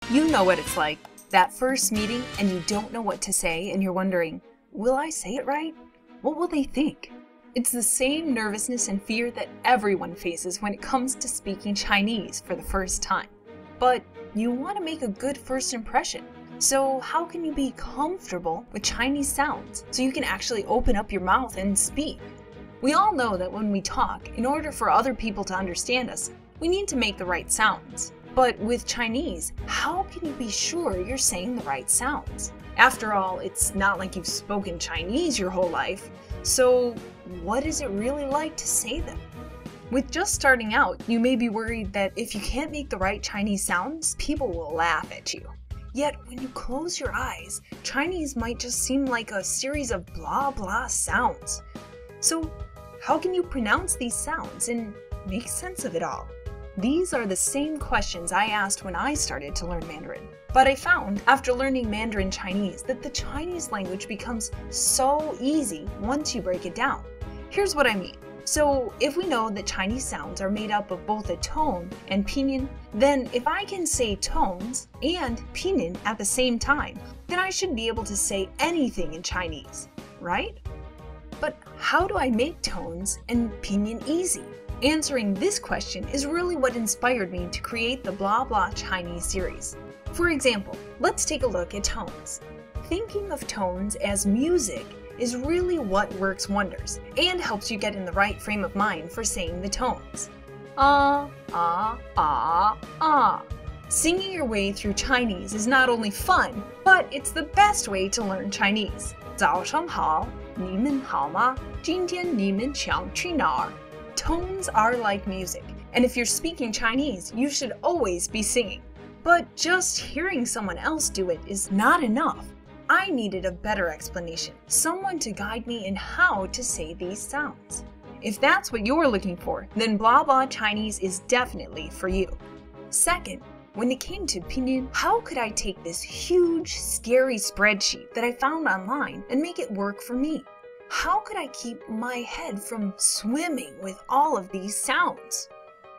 You know what it's like, that first meeting and you don't know what to say and you're wondering, will I say it right? What will they think? It's the same nervousness and fear that everyone faces when it comes to speaking Chinese for the first time. But you want to make a good first impression. So how can you be comfortable with Chinese sounds so you can actually open up your mouth and speak? We all know that when we talk, in order for other people to understand us, we need to make the right sounds. But with Chinese, how can you be sure you're saying the right sounds? After all, it's not like you've spoken Chinese your whole life, so what is it really like to say them? With just starting out, you may be worried that if you can't make the right Chinese sounds, people will laugh at you. Yet when you close your eyes, Chinese might just seem like a series of blah blah sounds. So how can you pronounce these sounds and make sense of it all? These are the same questions I asked when I started to learn Mandarin. But I found, after learning Mandarin Chinese, that the Chinese language becomes so easy once you break it down. Here's what I mean. So if we know that Chinese sounds are made up of both a tone and pinyin, then if I can say tones and pinyin at the same time, then I should be able to say anything in Chinese, right? But how do I make tones and pinyin easy? Answering this question is really what inspired me to create the Blah Blah Chinese series. For example, let's take a look at tones. Thinking of tones as music is really what works wonders and helps you get in the right frame of mind for saying the tones. Ah, ah, ah, ah. Singing your way through Chinese is not only fun, but it's the best way to learn Chinese. 早上好，你们好吗？今天你们想去哪儿？ Tones are like music, and if you're speaking Chinese, you should always be singing. But just hearing someone else do it is not enough. I needed a better explanation, someone to guide me in how to say these sounds. If that's what you're looking for, then Blah Blah Chinese is definitely for you. Second, when it came to pinyin, how could I take this huge, scary spreadsheet that I found online and make it work for me? How could I keep my head from swimming with all of these sounds?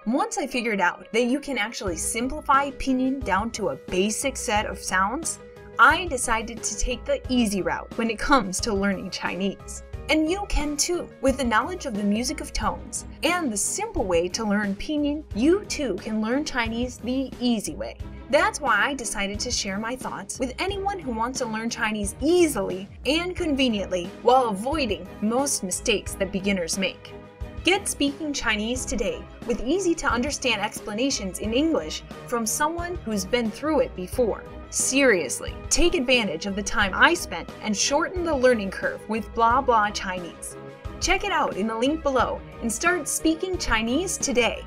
Once I figured out that you can actually simplify pinyin down to a basic set of sounds, I decided to take the easy route when it comes to learning Chinese. And you can too. With the knowledge of the music of tones and the simple way to learn pinyin, you too can learn Chinese the easy way. That's why I decided to share my thoughts with anyone who wants to learn Chinese easily and conveniently while avoiding most mistakes that beginners make. Get speaking Chinese today with easy-to-understand explanations in English from someone who's been through it before. Seriously, take advantage of the time I spent and shorten the learning curve with Blah Blah Chinese. Check it out in the link below and start speaking Chinese today.